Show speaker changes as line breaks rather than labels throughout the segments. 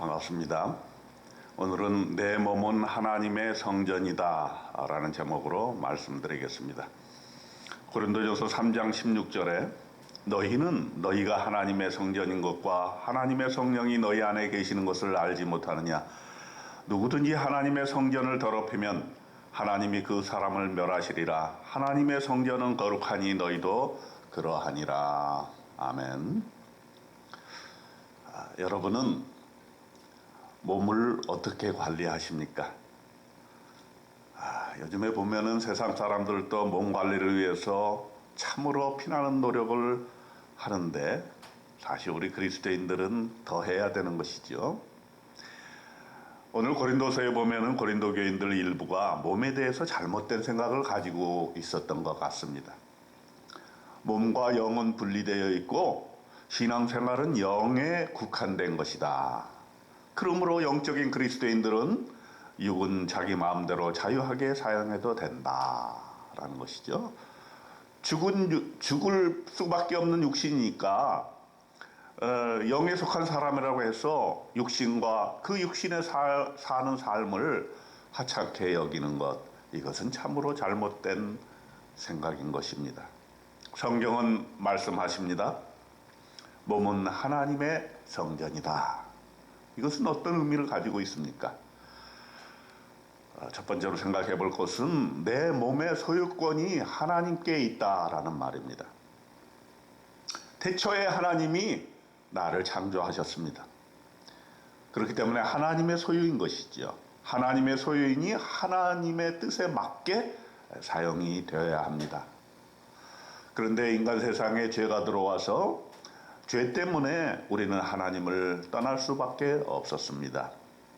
반갑습니다. 오늘은 내 몸은 하나님의 성전이다 라는 제목으로 말씀드리겠습니다. 고린도전서 3장 16절에 너희는 너희가 하나님의 성전인 것과 하나님의 성령이 너희 안에 계시는 것을 알지 못하느냐. 누구든지 하나님의 성전을 더럽히면 하나님이 그 사람을 멸하시리라. 하나님의 성전은 거룩하니 너희도 그러하니라. 아멘. 여러분은 몸을 어떻게 관리하십니까? 요즘에 보면은 세상 사람들도 몸 관리를 위해서 참으로 피나는 노력을 하는데 사실 우리 그리스도인들은 더 해야 되는 것이죠. 오늘 고린도서에 보면은 고린도 교인들 일부가 몸에 대해서 잘못된 생각을 가지고 있었던 것 같습니다. 몸과 영은 분리되어 있고 신앙생활은 영에 국한된 것이다. 그러므로 영적인 그리스도인들은 육은 자기 마음대로 자유하게 사용해도 된다라는 것이죠. 죽을 수밖에 없는 육신이니까 영에 속한 사람이라고 해서 육신과 그 육신에 사는 삶을 하찮게 여기는 것, 이것은 참으로 잘못된 생각인 것입니다. 성경은 말씀하십니다. 몸은 하나님의 성전이다. 이것은 어떤 의미를 가지고 있습니까? 첫 번째로 생각해 볼 것은 내 몸의 소유권이 하나님께 있다라는 말입니다. 태초에 하나님이 나를 창조하셨습니다. 그렇기 때문에 하나님의 소유인 것이죠. 하나님의 소유이니 하나님의 뜻에 맞게 사용이 되어야 합니다. 그런데 인간 세상에 죄가 들어와서 죄 때문에 우리는 하나님을 떠날 수밖에 없었습니다.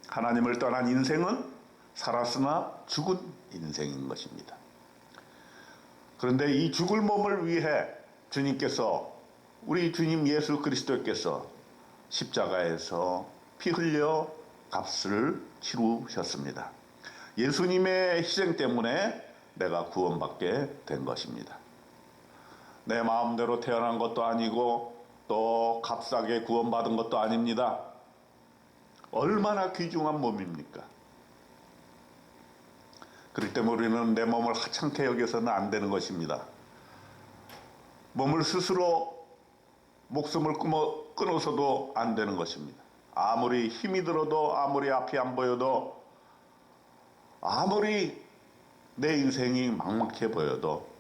하나님을 떠난 인생은 살았으나 죽은 인생인 것입니다. 그런데 이 죽을 몸을 위해 주님께서, 우리 주님 예수 그리스도께서 십자가에서 피 흘려 값을 치르셨습니다. 예수님의 희생 때문에 내가 구원받게 된 것입니다. 내 마음대로 태어난 것도 아니고 또 값싸게 구원받은 것도 아닙니다. 얼마나 귀중한 몸입니까? 그렇기 때문에 우리는 내 몸을 하찮게 여겨서는 안 되는 것입니다. 몸을 스스로 목숨을 끊어서도 안 되는 것입니다. 아무리 힘이 들어도, 아무리 앞이 안 보여도, 아무리 내 인생이 막막해 보여도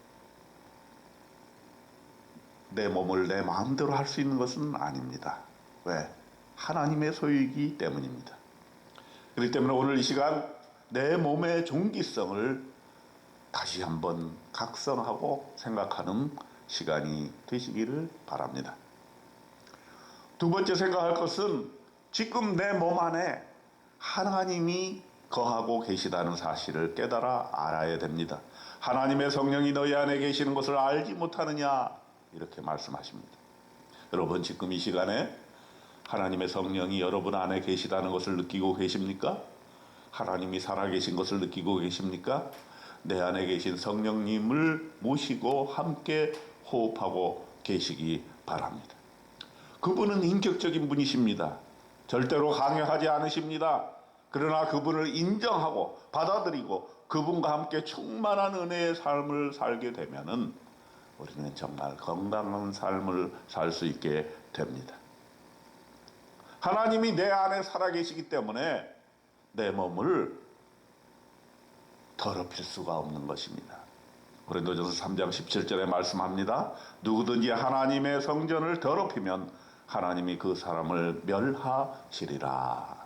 내 몸을 내 마음대로 할 수 있는 것은 아닙니다. 왜? 하나님의 소유이기 때문입니다. 그렇기 때문에 오늘 이 시간 내 몸의 종기성을 다시 한번 각성하고 생각하는 시간이 되시기를 바랍니다. 두 번째 생각할 것은 지금 내 몸 안에 하나님이 거하고 계시다는 사실을 깨달아 알아야 됩니다. 하나님의 성령이 너희 안에 계시는 것을 알지 못하느냐, 이렇게 말씀하십니다. 여러분, 지금 이 시간에 하나님의 성령이 여러분 안에 계시다는 것을 느끼고 계십니까? 하나님이 살아계신 것을 느끼고 계십니까? 내 안에 계신 성령님을 모시고 함께 호흡하고 계시기 바랍니다. 그분은 인격적인 분이십니다. 절대로 강요하지 않으십니다. 그러나 그분을 인정하고 받아들이고 그분과 함께 충만한 은혜의 삶을 살게 되면은 우리는 정말 건강한 삶을 살 수 있게 됩니다. 하나님이 내 안에 살아계시기 때문에 내 몸을 더럽힐 수가 없는 것입니다. 고린도전서 3장 17절에 말씀합니다. 누구든지 하나님의 성전을 더럽히면 하나님이 그 사람을 멸하시리라.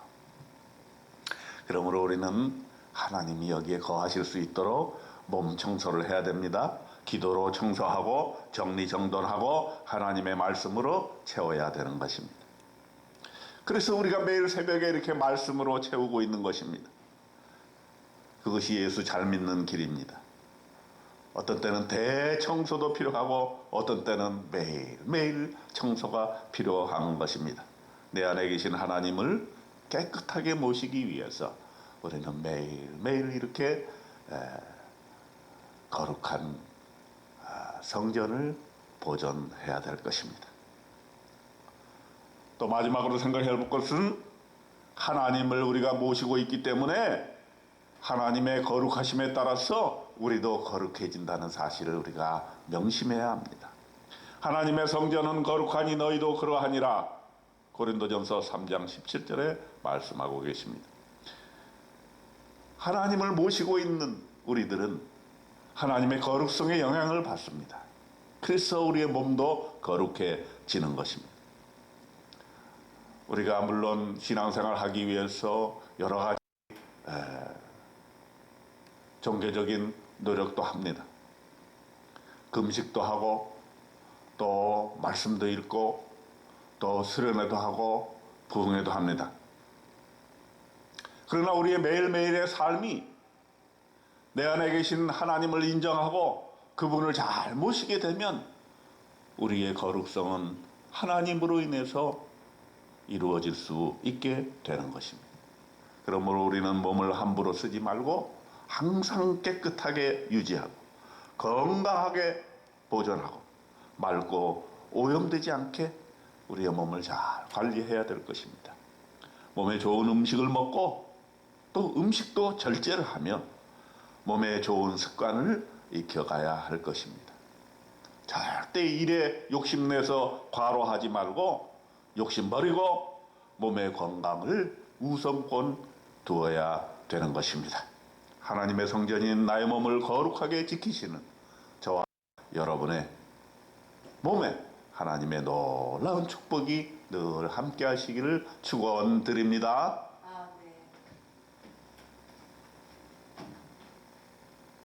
그러므로 우리는 하나님이 여기에 거하실 수 있도록 몸 청소를 해야 됩니다. 기도로 청소하고 정리정돈하고 하나님의 말씀으로 채워야 되는 것입니다. 그래서 우리가 매일 새벽에 이렇게 말씀으로 채우고 있는 것입니다. 그것이 예수 잘 믿는 길입니다. 어떤 때는 대청소도 필요하고 어떤 때는 매일매일 청소가 필요한 것입니다. 내 안에 계신 하나님을 깨끗하게 모시기 위해서 우리는 매일매일 이렇게 거룩한 성전을 보존해야 될 것입니다. 또 마지막으로 생각해 볼 것은 하나님을 우리가 모시고 있기 때문에 하나님의 거룩하심에 따라서 우리도 거룩해진다는 사실을 우리가 명심해야 합니다. 하나님의 성전은 거룩하니 너희도 그러하니라. 고린도전서 3장 17절에 말씀하고 계십니다. 하나님을 모시고 있는 우리들은 하나님의 거룩성의 영향을 받습니다. 그래서 우리의 몸도 거룩해지는 것입니다. 우리가 물론 신앙생활을 하기 위해서 여러 가지 종교적인 노력도 합니다. 금식도 하고 또 말씀도 읽고 또 수련회도 하고 부흥회도 합니다. 그러나 우리의 매일매일의 삶이 내 안에 계신 하나님을 인정하고 그분을 잘 모시게 되면 우리의 거룩성은 하나님으로 인해서 이루어질 수 있게 되는 것입니다. 그러므로 우리는 몸을 함부로 쓰지 말고 항상 깨끗하게 유지하고 건강하게 보존하고 맑고 오염되지 않게 우리의 몸을 잘 관리해야 될 것입니다. 몸에 좋은 음식을 먹고 또 음식도 절제를 하며 몸에 좋은 습관을 익혀가야 할 것입니다. 절대 일에 욕심내서 과로하지 말고 욕심 버리고 몸의 건강을 우선권 두어야 되는 것입니다. 하나님의 성전인 나의 몸을 거룩하게 지키시는 저와 여러분의 몸에 하나님의 놀라운 축복이 늘 함께 하시기를 축원드립니다.